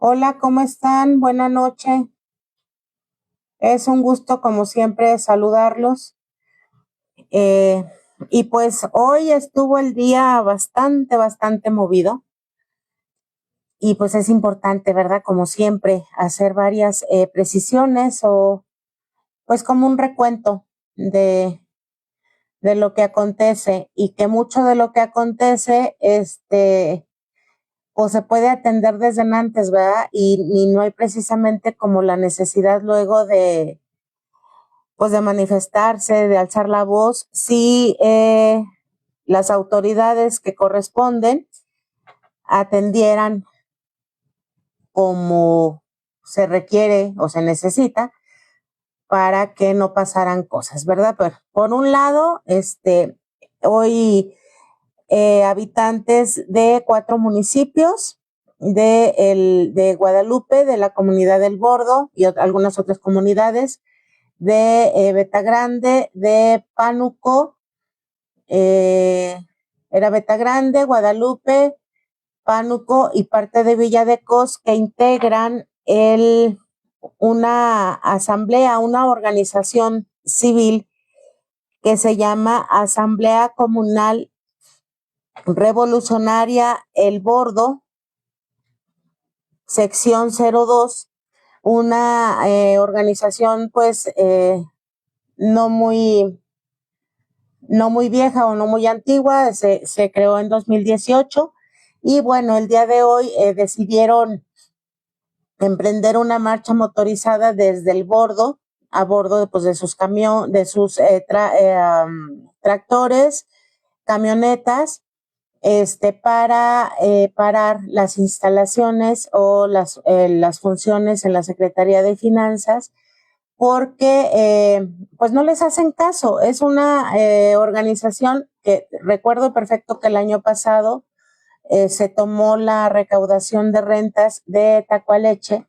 Hola, ¿cómo están? Buenas noches. Es un gusto, como siempre, saludarlos. Eh, y pues hoy estuvo el día bastante movido. Y pues es importante, ¿verdad? Como siempre, hacer varias precisiones o pues como un recuento de, de lo que acontece y que mucho de lo que acontece, o se puede atender desde antes, ¿verdad? Y no hay precisamente como la necesidad luego pues de manifestarse, de alzar la voz, si las autoridades que corresponden atendieran como se requiere o se necesita para que no pasaran cosas, ¿verdad? Pero por un lado, hoy habitantes de 4 municipios de Guadalupe, de la comunidad del Bordo y algunas otras comunidades de Betagrande, de Pánuco, era Betagrande, Guadalupe, Pánuco y parte de Villa de Cos, que integran una asamblea, una organización civil que se llama Asamblea Comunal Revolucionaria El Bordo, sección 02, una organización pues no muy vieja o no muy antigua, se creó en 2018 y bueno, el día de hoy decidieron emprender una marcha motorizada desde el Bordo a bordo de, pues, de sus tractores, camionetas, para parar las instalaciones o las funciones en la Secretaría de Finanzas porque pues no les hacen caso. Es una organización que recuerdo perfecto que el año pasado se tomó la recaudación de rentas de Tacualeche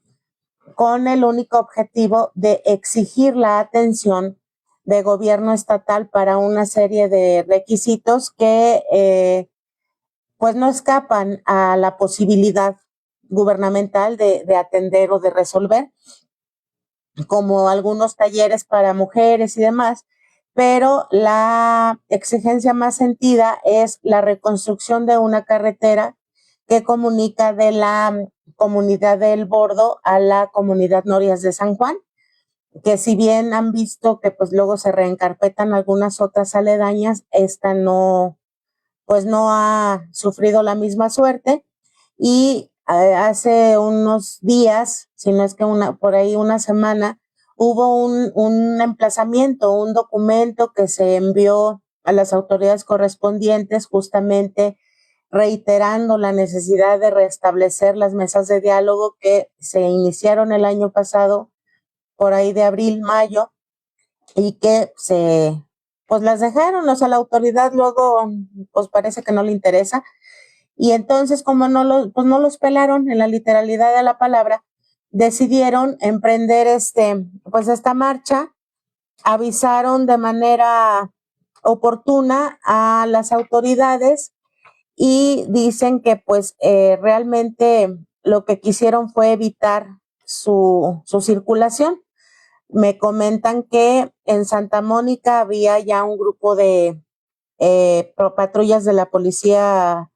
con el único objetivo de exigir la atención de gobierno estatal para una serie de requisitos que pues no escapan a la posibilidad gubernamental de atender o de resolver, como algunos talleres para mujeres y demás, pero la exigencia más sentida es la reconstrucción de una carretera que comunica de la comunidad del Bordo a la comunidad Norias de San Juan, que si bien han visto que pues luego se reencarpetan algunas otras aledañas, esta no, pues no ha sufrido la misma suerte y hace unos días, si no es que por ahí una semana, hubo un emplazamiento, un documento que se envió a las autoridades correspondientes justamente reiterando la necesidad de restablecer las mesas de diálogo que se iniciaron el año pasado, por ahí de abril, mayo, y que pues las dejaron, o sea, la autoridad luego, pues parece que no le interesa, y entonces, como pues no los pelaron en la literalidad de la palabra, decidieron emprender pues esta marcha, avisaron de manera oportuna a las autoridades y dicen que pues realmente lo que quisieron fue evitar su circulación. Me comentan que en Santa Mónica había ya un grupo de patrullas de la policía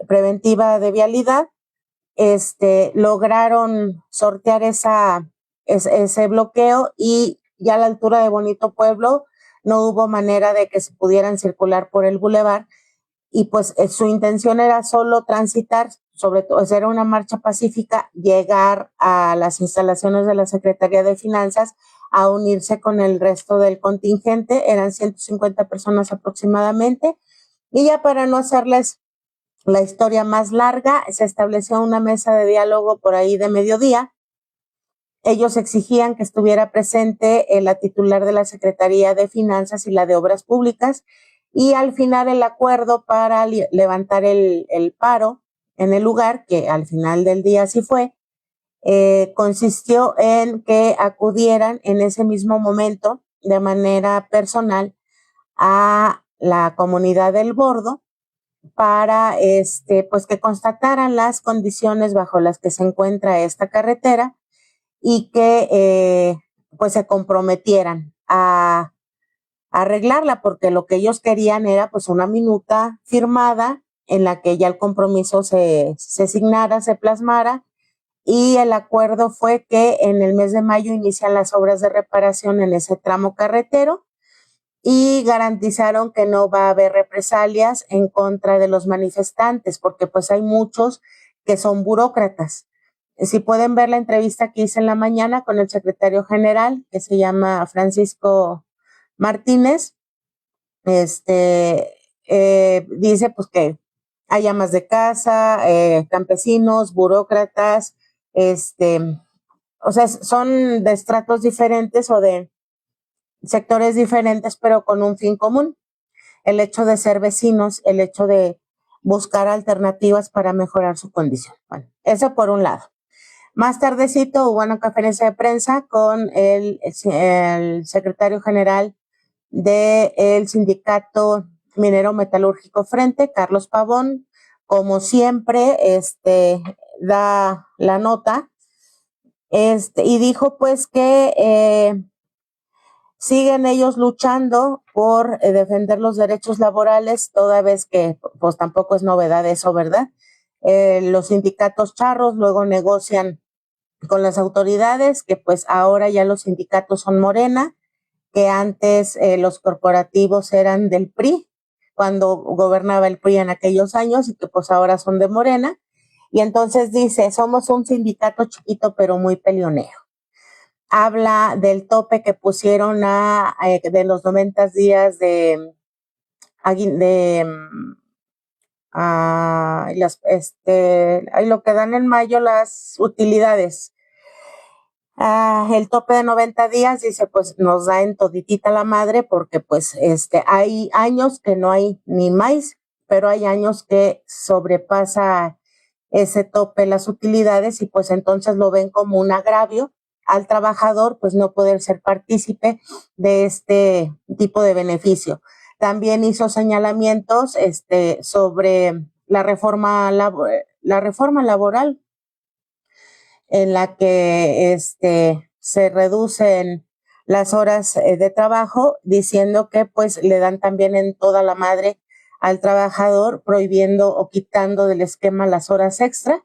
preventiva de vialidad, lograron sortear ese bloqueo y ya a la altura de Bonito Pueblo no hubo manera de que se pudieran circular por el bulevar y pues su intención era solo transitar, sobre todo, era una marcha pacífica, llegar a las instalaciones de la Secretaría de Finanzas a unirse con el resto del contingente, eran 150 personas aproximadamente, y ya para no hacerles la historia más larga, se estableció una mesa de diálogo por ahí de mediodía. Ellos exigían que estuviera presente la titular de la Secretaría de Finanzas y la de Obras Públicas, y al final el acuerdo para levantar el paro en el lugar, que al final del día sí fue, consistió en que acudieran en ese mismo momento de manera personal a la comunidad del Bordo para pues que constataran las condiciones bajo las que se encuentra esta carretera y que pues se comprometieran a arreglarla, porque lo que ellos querían era pues una minuta firmada en la que ya el compromiso se signara, se plasmara, y el acuerdo fue que en el mes de mayo inician las obras de reparación en ese tramo carretero y garantizaron que no va a haber represalias en contra de los manifestantes, porque pues hay muchos que son burócratas. Si pueden ver la entrevista que hice en la mañana con el secretario general, que se llama Francisco Martínez, dice pues que hay amas de casa, campesinos, burócratas, o sea, son de estratos diferentes o de sectores diferentes, pero con un fin común: el hecho de ser vecinos, el hecho de buscar alternativas para mejorar su condición. Bueno, eso por un lado. Más tardecito hubo una conferencia de prensa con el secretario general del Sindicato Minero Metalúrgico Frente, Carlos Pavón. Como siempre, da la nota, y dijo pues que siguen ellos luchando por defender los derechos laborales, toda vez que pues tampoco es novedad eso, ¿verdad? Los sindicatos charros luego negocian con las autoridades, que pues ahora ya los sindicatos son Morena, que antes los corporativos eran del PRI, cuando gobernaba el PRI en aquellos años, y que pues ahora son de Morena. Y entonces dice, somos un sindicato chiquito pero muy peleonero. Habla del tope que pusieron de los 90 días de lo que dan en mayo las utilidades. El tope de 90 días, dice, pues nos da en toditita la madre, porque pues hay años que no hay ni maíz, pero hay años que sobrepasa ese tope las utilidades, y pues entonces lo ven como un agravio al trabajador, pues no poder ser partícipe de este tipo de beneficio. También hizo señalamientos sobre la reforma laboral, en la que se reducen las horas de trabajo, diciendo que pues le dan también en toda la madre al trabajador, prohibiendo o quitando del esquema las horas extra,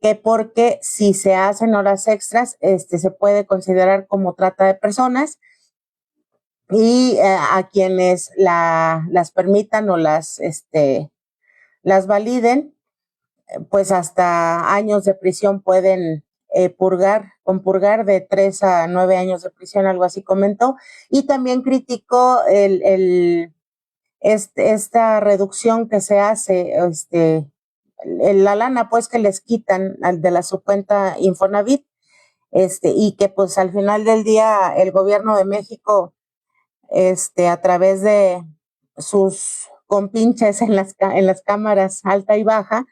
que porque si se hacen horas extras, se puede considerar como trata de personas, y a quienes las permitan o las validen, pues hasta años de prisión pueden purgar de 3 a 9 años de prisión, algo así comentó. Y también criticó esta reducción que se hace, la lana pues que les quitan de su cuenta Infonavit, y que pues al final del día el gobierno de México, a través de sus compinches en las cámaras alta y baja,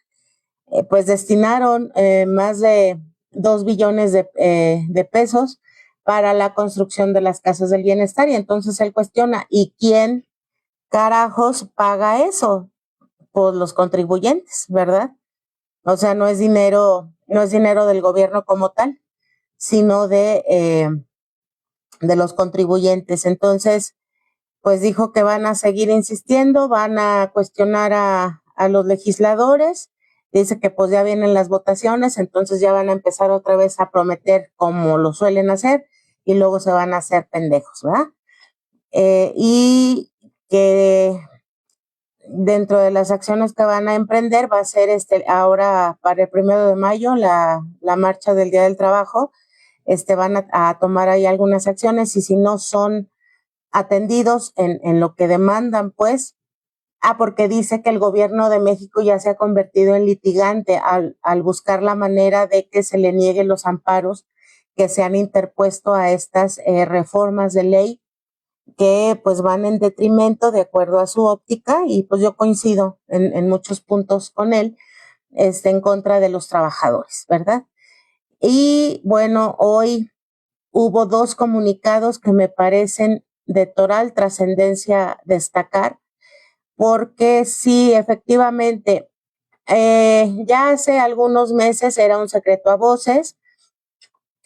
pues destinaron más de 2 billones de pesos para la construcción de las casas del bienestar. Y entonces él cuestiona, ¿y quién carajos paga eso? Pues los contribuyentes, ¿verdad? O sea, no es dinero del gobierno como tal, sino de los contribuyentes. Entonces, pues dijo que van a seguir insistiendo, van a cuestionar a los legisladores. Dice que pues ya vienen las votaciones, entonces ya van a empezar otra vez a prometer como lo suelen hacer, y luego se van a hacer pendejos, ¿verdad? Y que dentro de las acciones que van a emprender va a ser ahora para el 1 de mayo la marcha del Día del Trabajo. Van a tomar ahí algunas acciones, y si no son atendidos en lo que demandan, pues, porque dice que el gobierno de México ya se ha convertido en litigante al buscar la manera de que se le nieguen los amparos que se han interpuesto a estas reformas de ley, que pues van en detrimento, de acuerdo a su óptica, y pues yo coincido en muchos puntos con él, en contra de los trabajadores, ¿verdad? Y bueno, hoy hubo 2 comunicados que me parecen de total trascendencia destacar, porque sí, efectivamente, ya hace algunos meses era un secreto a voces,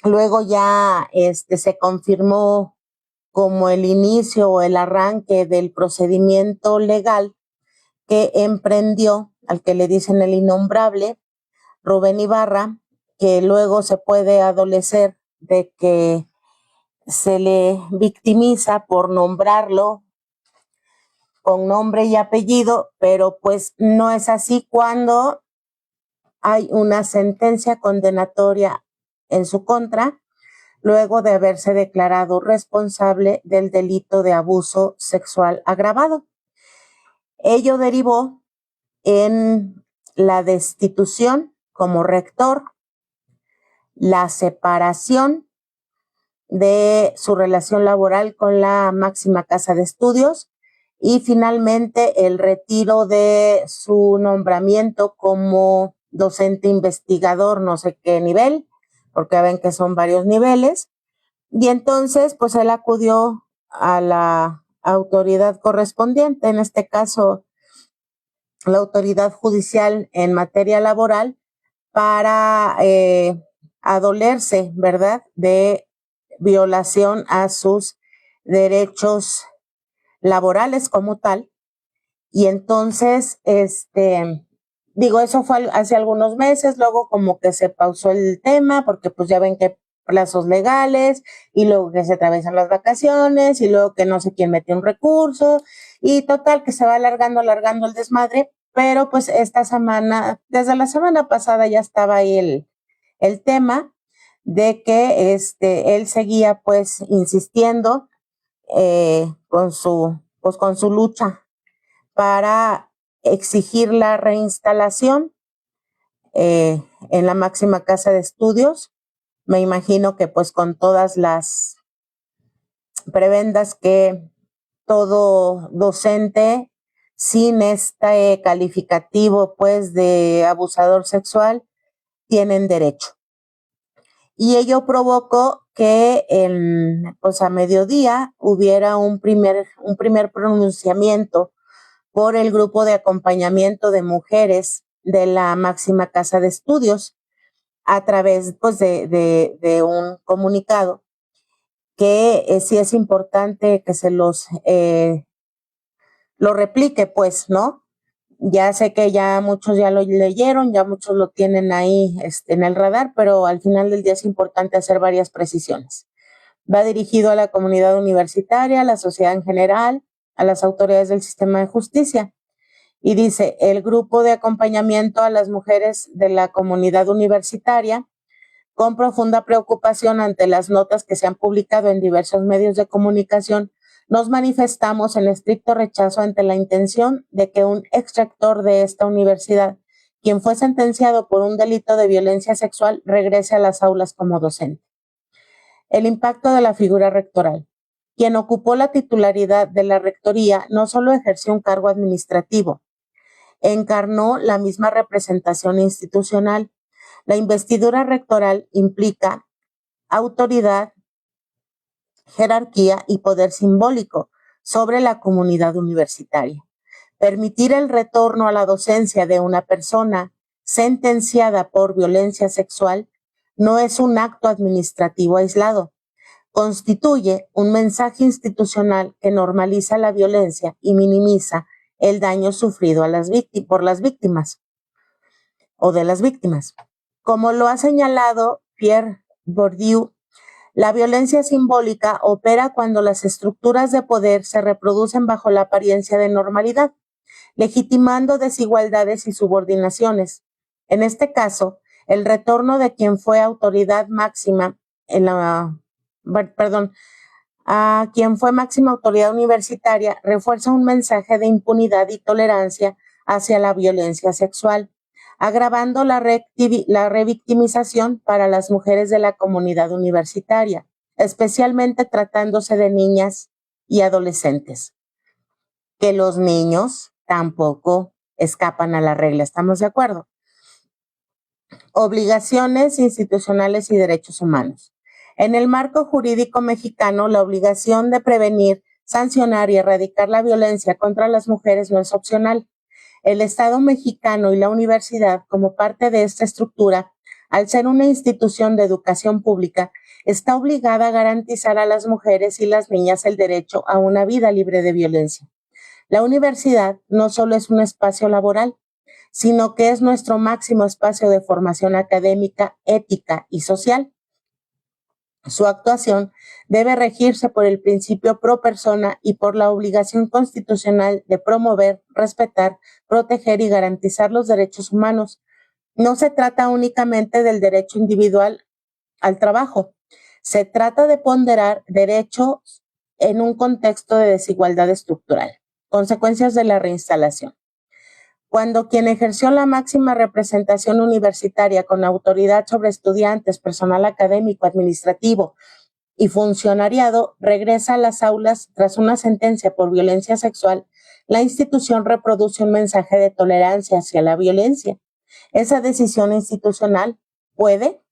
luego ya se confirmó como el inicio o el arranque del procedimiento legal que emprendió, al que le dicen el innombrable, Rubén Ibarra, que luego se puede adolecer de que se le victimiza por nombrarlo con nombre y apellido, pero pues no es así cuando hay una sentencia condenatoria en su contra, luego de haberse declarado responsable del delito de abuso sexual agravado. Ello derivó en la destitución como rector, la separación de su relación laboral con la máxima casa de estudios y finalmente el retiro de su nombramiento como docente investigador, no sé qué nivel, porque ven que son varios niveles. Y entonces, pues él acudió a la autoridad correspondiente, en este caso, la autoridad judicial en materia laboral, para adolerse, ¿verdad?, de violación a sus derechos laborales como tal. Y entonces, digo, eso fue hace algunos meses, luego como que se pausó el tema, porque pues ya ven que plazos legales, y luego que se atraviesan las vacaciones, y luego que no sé quién metió un recurso, y total que se va alargando el desmadre, pero pues esta semana, desde la semana pasada ya estaba ahí el tema de que él seguía pues insistiendo con su lucha para exigir la reinstalación en la máxima casa de estudios. Me imagino que pues con todas las prebendas que todo docente sin este calificativo pues de abusador sexual tienen derecho. Y ello provocó que pues a mediodía hubiera un primer pronunciamiento por el grupo de acompañamiento de mujeres de la máxima casa de estudios a través pues de un comunicado que sí es importante que se lo replique, pues, ¿no? Ya sé que ya muchos ya lo leyeron, ya muchos lo tienen ahí en el radar, pero al final del día es importante hacer varias precisiones. Va dirigido a la comunidad universitaria, a la sociedad en general, a las autoridades del sistema de justicia. Y dice, el grupo de acompañamiento a las mujeres de la comunidad universitaria, con profunda preocupación ante las notas que se han publicado en diversos medios de comunicación, nos manifestamos en estricto rechazo ante la intención de que un ex rector de esta universidad, quien fue sentenciado por un delito de violencia sexual, regrese a las aulas como docente. El impacto de la figura rectoral. Quien ocupó la titularidad de la rectoría no solo ejerció un cargo administrativo, encarnó la misma representación institucional. La investidura rectoral implica autoridad, jerarquía y poder simbólico sobre la comunidad universitaria. Permitir el retorno a la docencia de una persona sentenciada por violencia sexual no es un acto administrativo aislado. Constituye un mensaje institucional que normaliza la violencia y minimiza el daño sufrido por las víctimas o de las víctimas. Como lo ha señalado Pierre Bourdieu, la violencia simbólica opera cuando las estructuras de poder se reproducen bajo la apariencia de normalidad, legitimando desigualdades y subordinaciones. En este caso, el retorno de quien fue autoridad máxima a quien fue máxima autoridad universitaria refuerza un mensaje de impunidad y tolerancia hacia la violencia sexual, agravando la revictimización para las mujeres de la comunidad universitaria, especialmente tratándose de niñas y adolescentes. Que los niños tampoco escapan a la regla, ¿estamos de acuerdo? Obligaciones institucionales y derechos humanos. En el marco jurídico mexicano, la obligación de prevenir sancionar y erradicar la violencia contra las mujeres no es opcional. El Estado mexicano y la universidad, como parte de esta estructura, al ser una institución de educación pública, está obligada a garantizar a las mujeres y las niñas el derecho a una vida libre de violencia. La universidad no solo es un espacio laboral, sino que es nuestro máximo espacio de formación académica, ética y social. Su actuación debe regirse por el principio pro persona y por la obligación constitucional de promover, respetar, proteger y garantizar los derechos humanos. No se trata únicamente del derecho individual al trabajo, se trata de ponderar derechos en un contexto de desigualdad estructural. Consecuencias de la reinstalación. Cuando quien ejerció la máxima representación universitaria con autoridad sobre estudiantes, personal académico, administrativo y funcionariado regresa a las aulas tras una sentencia por violencia sexual, la institución reproduce un mensaje de tolerancia hacia la violencia. Esa decisión institucional puede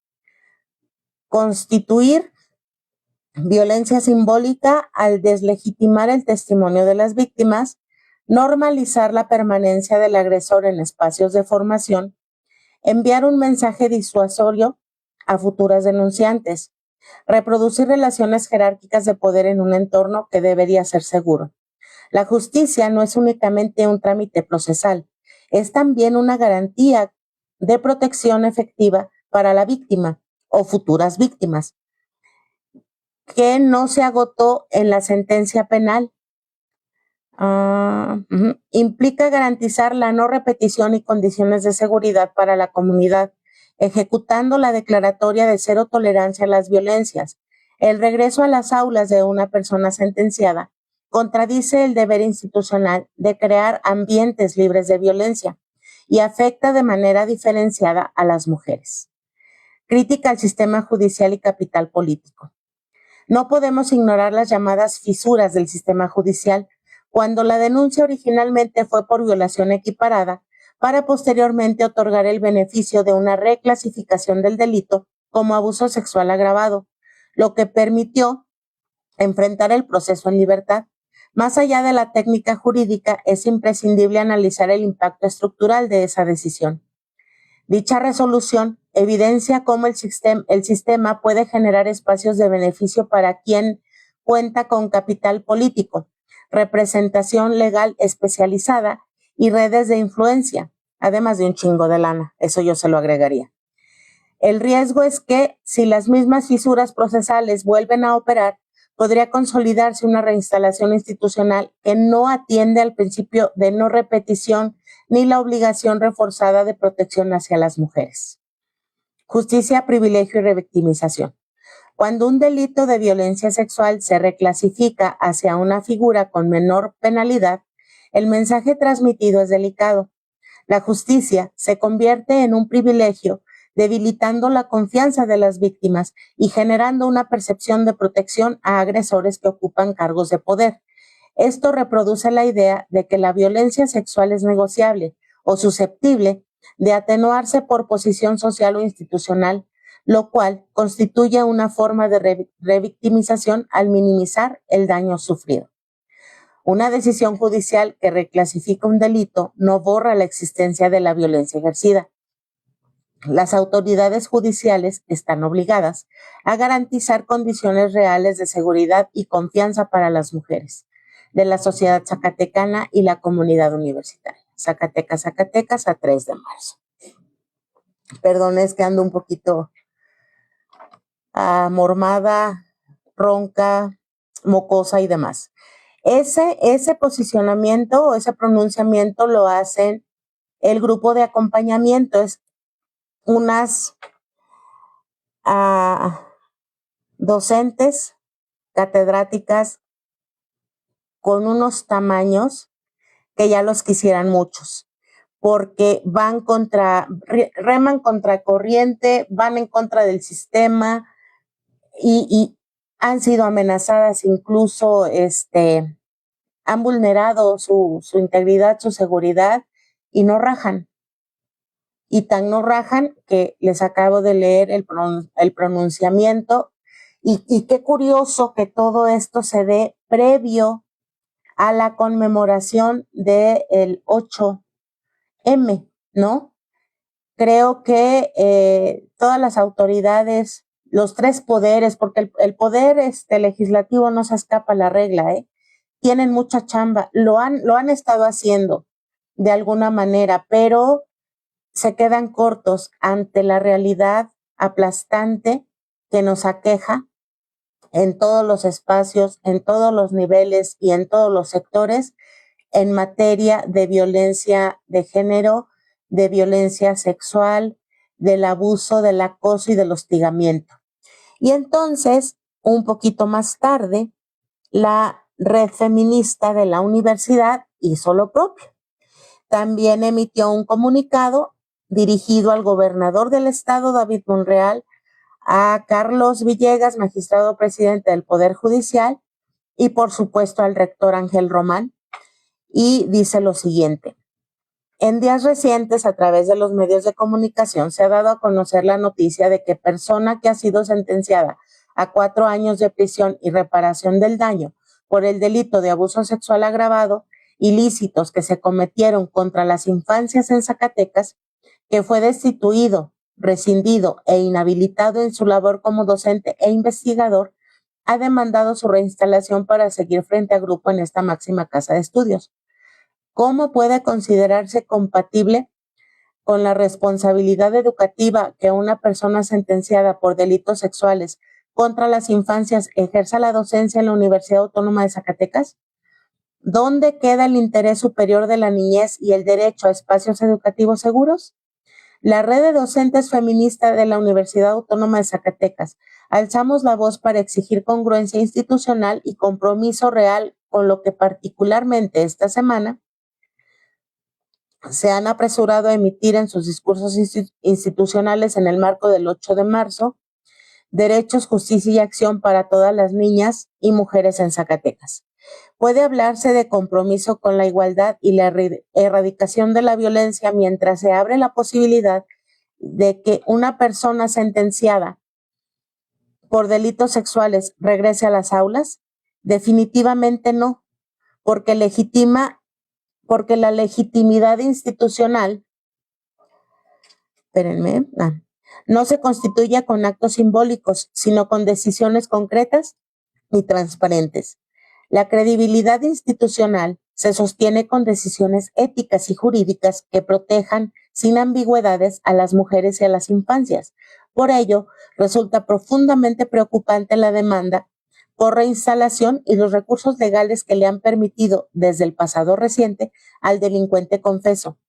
constituir violencia simbólica al deslegitimar el testimonio de las víctimas, normalizar la permanencia del agresor en espacios de formación, enviar un mensaje disuasorio a futuras denunciantes, reproducir relaciones jerárquicas de poder en un entorno que debería ser seguro. La justicia no es únicamente un trámite procesal, es también una garantía de protección efectiva para la víctima o futuras víctimas, que no se agotó en la sentencia penal. Implica garantizar la no repetición y condiciones de seguridad para la comunidad, ejecutando la declaratoria de cero tolerancia a las violencias. El regreso a las aulas de una persona sentenciada contradice el deber institucional de crear ambientes libres de violencia y afecta de manera diferenciada a las mujeres. Crítica al sistema judicial y capital político. No podemos ignorar las llamadas fisuras del sistema judicial, cuando la denuncia originalmente fue por violación equiparada, para posteriormente otorgar el beneficio de una reclasificación del delito como abuso sexual agravado, lo que permitió enfrentar el proceso en libertad. Más allá de la técnica jurídica, es imprescindible analizar el impacto estructural de esa decisión. Dicha resolución evidencia cómo el sistema puede generar espacios de beneficio para quien cuenta con capital político, representación legal especializada y redes de influencia, además de un chingo de lana. Eso yo se lo agregaría. El riesgo es que, si las mismas fisuras procesales vuelven a operar, podría consolidarse una reinstalación institucional que no atiende al principio de no repetición ni la obligación reforzada de protección hacia las mujeres. Justicia, privilegio y revictimización. Cuando un delito de violencia sexual se reclasifica hacia una figura con menor penalidad, el mensaje transmitido es delicado. La justicia se convierte en un privilegio, debilitando la confianza de las víctimas y generando una percepción de protección a agresores que ocupan cargos de poder. Esto reproduce la idea de que la violencia sexual es negociable o susceptible de atenuarse por posición social o institucional, lo cual constituye una forma de revictimización al minimizar el daño sufrido. Una decisión judicial que reclasifica un delito no borra la existencia de la violencia ejercida. Las autoridades judiciales están obligadas a garantizar condiciones reales de seguridad y confianza para las mujeres de la sociedad zacatecana y la comunidad universitaria. Zacatecas, Zacatecas, a 3 de marzo. Perdón, es que ando un poquito mormada, ronca, mocosa y demás. Ese posicionamiento o ese pronunciamiento lo hacen el grupo de acompañamiento, es unas docentes, catedráticas con unos tamaños que ya los quisieran muchos, porque reman contra corriente, van en contra del sistema y han sido amenazadas, incluso han vulnerado su integridad, su seguridad y no rajan. Y tan no rajan que les acabo de leer el pronunciamiento y qué curioso que todo esto se dé previo a la conmemoración del 8M, ¿no? Creo que todas las autoridades, los tres poderes, porque el poder legislativo no se escapa a la regla, tienen mucha chamba, lo han estado haciendo de alguna manera, pero se quedan cortos ante la realidad aplastante que nos aqueja en todos los espacios, en todos los niveles y en todos los sectores en materia de violencia de género, de violencia sexual, del abuso, del acoso y del hostigamiento. Y entonces, un poquito más tarde, la red feminista de la universidad hizo lo propio. También emitió un comunicado dirigido al gobernador del estado, David Monreal, a Carlos Villegas, magistrado presidente del Poder Judicial, y por supuesto al rector Ángel Román, y dice lo siguiente: en días recientes, a través de los medios de comunicación, se ha dado a conocer la noticia de que persona que ha sido sentenciada a 4 años de prisión y reparación del daño por el delito de abuso sexual agravado, ilícitos que se cometieron contra las infancias en Zacatecas, que fue destituido, rescindido e inhabilitado en su labor como docente e investigador, ha demandado su reinstalación para seguir frente a grupo en esta máxima casa de estudios. ¿Cómo puede considerarse compatible con la responsabilidad educativa que una persona sentenciada por delitos sexuales contra las infancias ejerza la docencia en la Universidad Autónoma de Zacatecas? ¿Dónde queda el interés superior de la niñez y el derecho a espacios educativos seguros? La red de docentes feministas de la Universidad Autónoma de Zacatecas alzamos la voz para exigir congruencia institucional y compromiso real con lo que particularmente esta semana se han apresurado a emitir en sus discursos institucionales en el marco del 8 de marzo, derechos, justicia y acción para todas las niñas y mujeres en Zacatecas. Puede hablarse de compromiso con la igualdad y la erradicación de la violencia mientras se abre la posibilidad de que una persona sentenciada por delitos sexuales regrese a las aulas. Definitivamente no, porque la legitimidad institucional, no se constituye con actos simbólicos, sino con decisiones concretas y transparentes. La credibilidad institucional se sostiene con decisiones éticas y jurídicas que protejan sin ambigüedades a las mujeres y a las infancias. Por ello, resulta profundamente preocupante la demanda por reinstalación y los recursos legales que le han permitido desde el pasado reciente al delincuente confeso,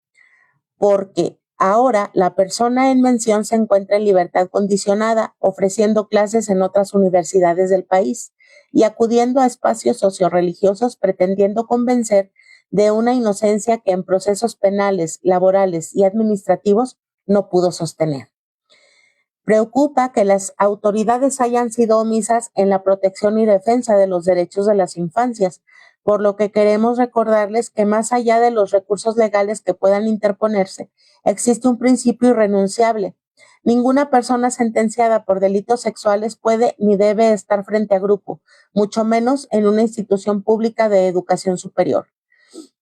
porque ahora la persona en mención se encuentra en libertad condicionada, ofreciendo clases en otras universidades del país y acudiendo a espacios socioreligiosos pretendiendo convencer de una inocencia que en procesos penales, laborales y administrativos no pudo sostener. Preocupa que las autoridades hayan sido omisas en la protección y defensa de los derechos de las infancias, por lo que queremos recordarles que más allá de los recursos legales que puedan interponerse, existe un principio irrenunciable. Ninguna persona sentenciada por delitos sexuales puede ni debe estar frente a grupo, mucho menos en una institución pública de educación superior.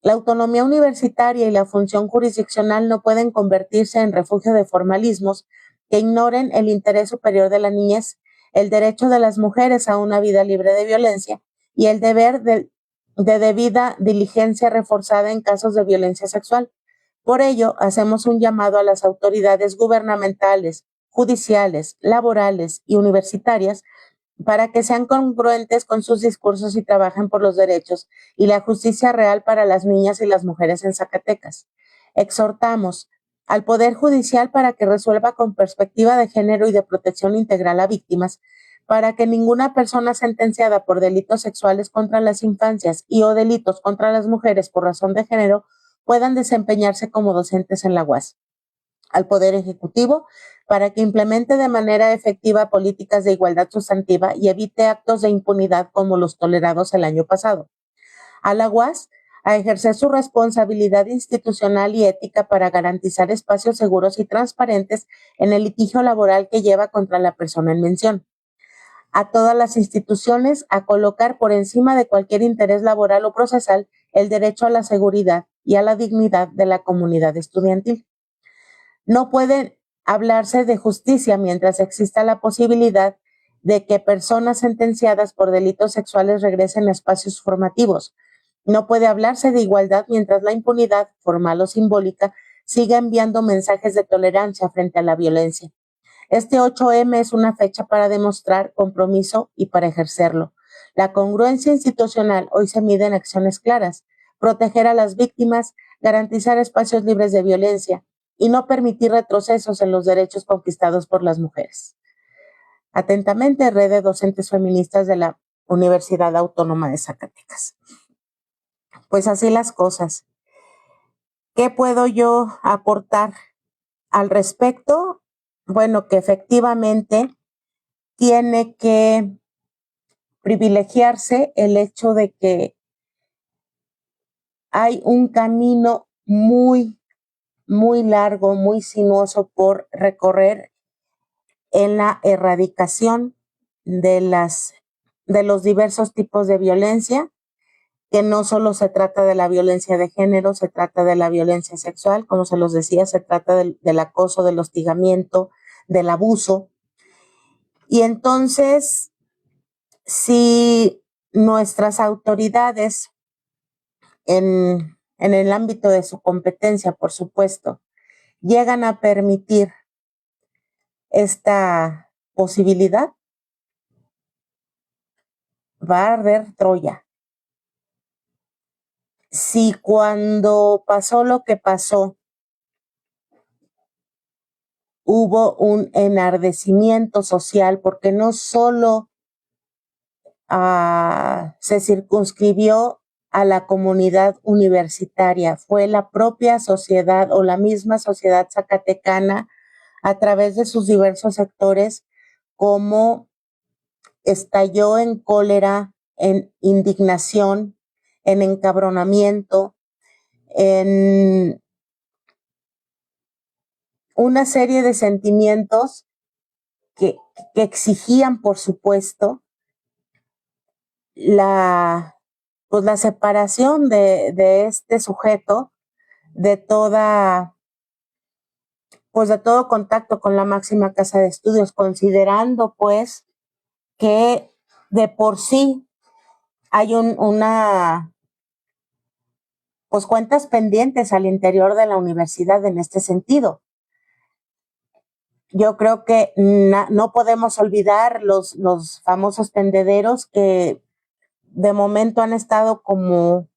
La autonomía universitaria y la función jurisdiccional no pueden convertirse en refugio de formalismos que ignoren el interés superior de la niñez, el derecho de las mujeres a una vida libre de violencia y el deber de debida diligencia reforzada en casos de violencia sexual. Por ello, hacemos un llamado a las autoridades gubernamentales, judiciales, laborales y universitarias para que sean congruentes con sus discursos y trabajen por los derechos y la justicia real para las niñas y las mujeres en Zacatecas. Exhortamos al Poder Judicial para que resuelva con perspectiva de género y de protección integral a víctimas, para que ninguna persona sentenciada por delitos sexuales contra las infancias y o delitos contra las mujeres por razón de género puedan desempeñarse como docentes en la UAS. Al Poder Ejecutivo para que implemente de manera efectiva políticas de igualdad sustantiva y evite actos de impunidad como los tolerados el año pasado. A la UAS a ejercer su responsabilidad institucional y ética para garantizar espacios seguros y transparentes en el litigio laboral que lleva contra la persona en mención. a todas las instituciones a colocar por encima de cualquier interés laboral o procesal el derecho a la seguridad y a la dignidad de la comunidad estudiantil. No puede hablarse de justicia mientras exista la posibilidad de que personas sentenciadas por delitos sexuales regresen a espacios formativos. No puede hablarse de igualdad mientras la impunidad, formal o simbólica, siga enviando mensajes de tolerancia frente a la violencia. Este 8M es una fecha para demostrar compromiso y para ejercerlo. La congruencia institucional hoy se mide en acciones claras: proteger a las víctimas, garantizar espacios libres de violencia y no permitir retrocesos en los derechos conquistados por las mujeres. Atentamente, Red de Docentes Feministas de la Universidad Autónoma de Zacatecas. Pues así las cosas. ¿Qué puedo yo aportar al respecto? Bueno, que efectivamente tiene que privilegiarse el hecho de que hay un camino muy largo, muy sinuoso por recorrer en la erradicación de los diversos tipos de violencia, que no solo se trata de la violencia de género, se trata de la violencia sexual, como se los decía, se trata del acoso, del hostigamiento, del abuso. Y entonces, si nuestras autoridades, en el ámbito de su competencia, por supuesto, llegan a permitir esta posibilidad, va a arder Troya. Si cuando pasó lo que pasó, hubo un enardecimiento social, porque no solo se circunscribió a la comunidad universitaria, fue la propia sociedad o la misma sociedad zacatecana a través de sus diversos sectores, como estalló en cólera, en indignación, en encabronamiento, en una serie de sentimientos que exigían, por supuesto, la separación de este sujeto de todo contacto con la máxima casa de estudios, considerando pues que de por sí hay cuentas pendientes al interior de la universidad en este sentido. Yo creo que no podemos olvidar los famosos tendederos que de momento han estado como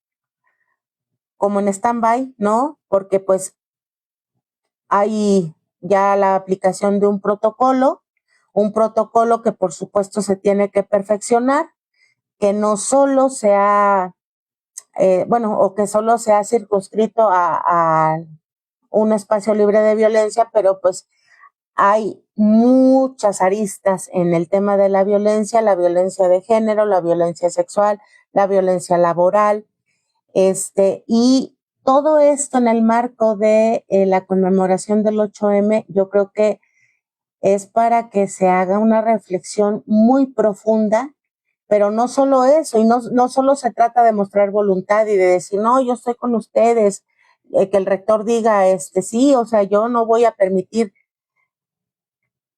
en stand-by, ¿no? Porque pues hay ya la aplicación de un protocolo que por supuesto se tiene que perfeccionar, que no solo sea, o que solo se ha circunscrito a un espacio libre de violencia, pero pues hay muchas aristas en el tema de la violencia de género, la violencia sexual, la violencia laboral, y todo esto en el marco de la conmemoración del 8M, yo creo que es para que se haga una reflexión muy profunda, pero no solo eso, y no solo se trata de mostrar voluntad y de decir, no, yo estoy con ustedes, que el rector diga, sí, o sea, yo no voy a permitir.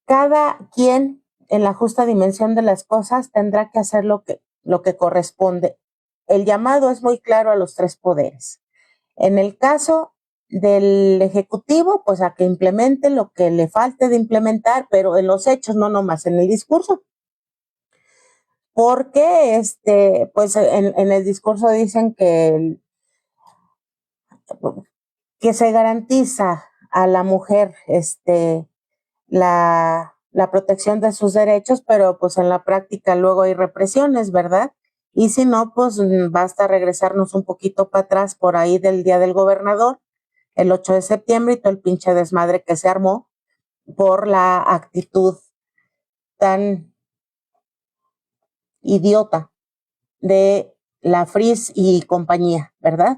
Cada quien, en la justa dimensión de las cosas, tendrá que hacer lo que corresponde. El llamado es muy claro a los tres poderes. En el caso del Ejecutivo, pues a que implemente lo que le falte de implementar, pero en los hechos, no nomás en el discurso. Porque pues en el discurso dicen que se garantiza a la mujer la protección de sus derechos, pero pues en la práctica luego hay represiones, ¿verdad? Y si no, pues basta regresarnos un poquito para atrás por ahí del Día del Gobernador, el 8 de septiembre, y todo el pinche desmadre que se armó por la actitud tan idiota de la FRIS y compañía, ¿verdad?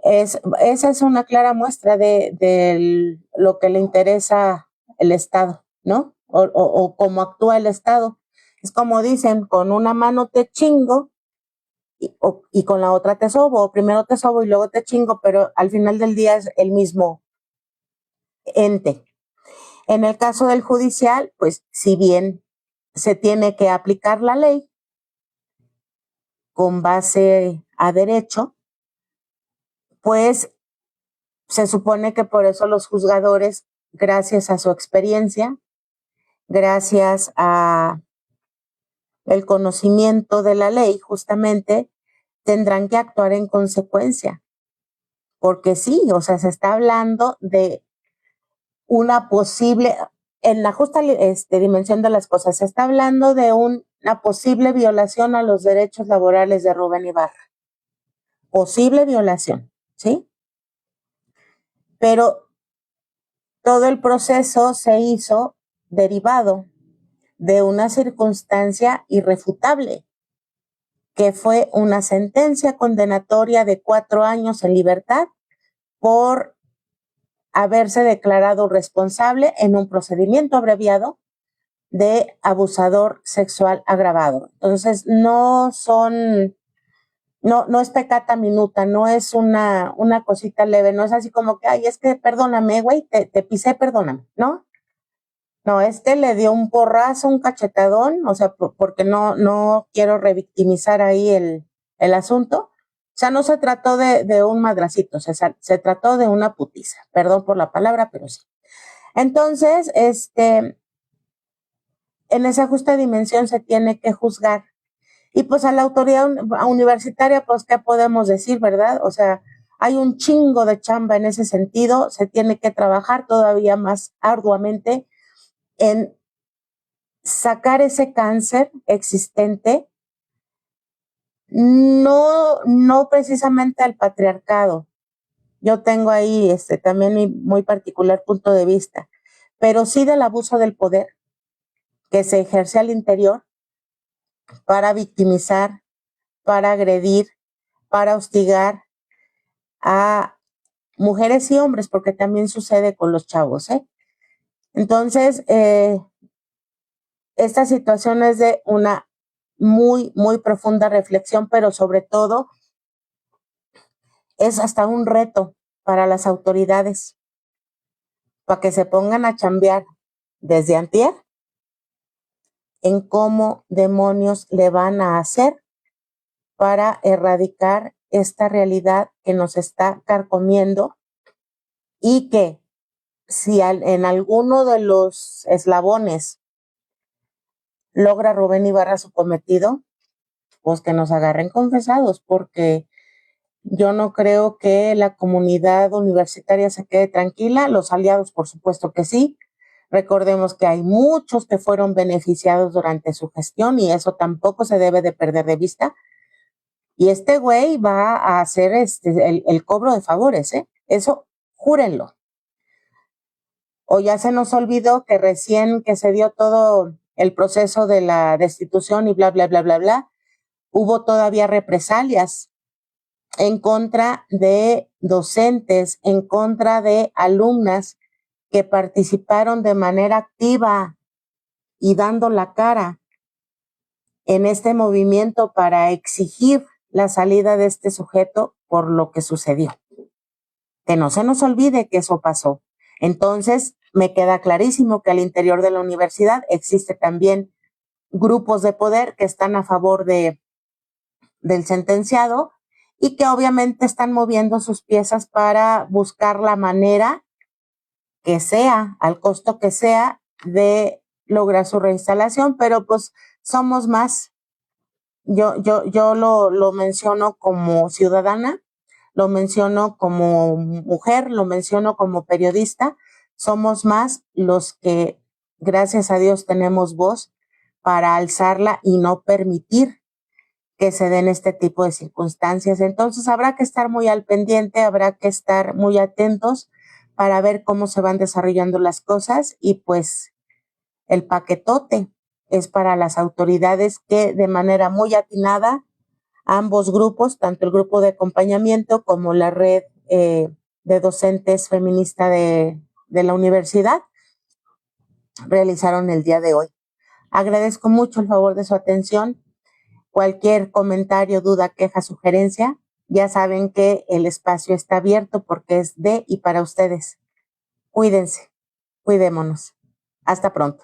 Esa es una clara muestra de lo que le interesa el Estado, ¿no? O cómo actúa el Estado. Es como dicen, con una mano te chingo y con la otra te sobo, o primero te sobo y luego te chingo, pero al final del día es el mismo ente. En el caso del judicial, pues si bien se tiene que aplicar la ley con base a derecho, pues se supone que por eso los juzgadores, gracias a su experiencia, gracias a el conocimiento de la ley, justamente, tendrán que actuar en consecuencia. Porque sí, o sea, se está hablando de una posible, en la justa dimensión de las cosas, se está hablando de una posible violación a los derechos laborales de Rubén Ibarra. Posible violación, ¿sí? Pero todo el proceso se hizo derivado de una circunstancia irrefutable, que fue una sentencia condenatoria de 4 años en libertad por haberse declarado responsable en un procedimiento abreviado de abusador sexual agravado. Entonces, no es pecata minuta, no es una cosita leve, no es así como que, ay, es que perdóname, güey, te pisé, perdóname, ¿no? No, le dio un porrazo, un cachetadón, o sea, porque no quiero revictimizar ahí el asunto. O sea, no se trató de un madracito, se trató de una putiza. Perdón por la palabra, pero sí. Entonces, en esa justa dimensión se tiene que juzgar. Y pues a la autoridad universitaria, pues, ¿qué podemos decir, verdad? O sea, hay un chingo de chamba en ese sentido, se tiene que trabajar todavía más arduamente en sacar ese cáncer existente, no precisamente al patriarcado. Yo tengo ahí también mi muy particular punto de vista, pero sí del abuso del poder que se ejerce al interior para victimizar, para agredir, para hostigar a mujeres y hombres, porque también sucede con los chavos, ¿eh? Entonces, esta situación es de una muy, muy profunda reflexión, pero sobre todo es hasta un reto para las autoridades, para que se pongan a chambear desde antier en cómo demonios le van a hacer para erradicar esta realidad que nos está carcomiendo y que si en alguno de los eslabones logra Rubén Ibarra su cometido, pues que nos agarren confesados, porque yo no creo que la comunidad universitaria se quede tranquila, los aliados por supuesto que sí. Recordemos que hay muchos que fueron beneficiados durante su gestión y eso tampoco se debe de perder de vista. Y este güey va a hacer el cobro de favores, ¿eh? Eso, júrenlo. O ya se nos olvidó que recién que se dio todo el proceso de la destitución y bla, bla, bla, bla, bla, hubo todavía represalias en contra de docentes, en contra de alumnas que participaron de manera activa y dando la cara en este movimiento para exigir la salida de este sujeto por lo que sucedió. Que no se nos olvide que eso pasó. Entonces, me queda clarísimo que al interior de la universidad existe también grupos de poder que están a favor del sentenciado y que obviamente están moviendo sus piezas para buscar la manera que sea, al costo que sea, de lograr su reinstalación, pero pues somos más. Yo lo menciono como ciudadana, lo menciono como mujer, lo menciono como periodista. Somos más los que, gracias a Dios, tenemos voz para alzarla y no permitir que se den este tipo de circunstancias. Entonces habrá que estar muy al pendiente, habrá que estar muy atentos para ver cómo se van desarrollando las cosas y pues el paquetote es para las autoridades que de manera muy atinada ambos grupos, tanto el grupo de acompañamiento como la red de docentes feminista de la universidad, realizaron el día de hoy. Agradezco mucho el favor de su atención. Cualquier comentario, duda, queja, sugerencia, ya saben que el espacio está abierto porque es de y para ustedes. Cuídense, cuidémonos. Hasta pronto.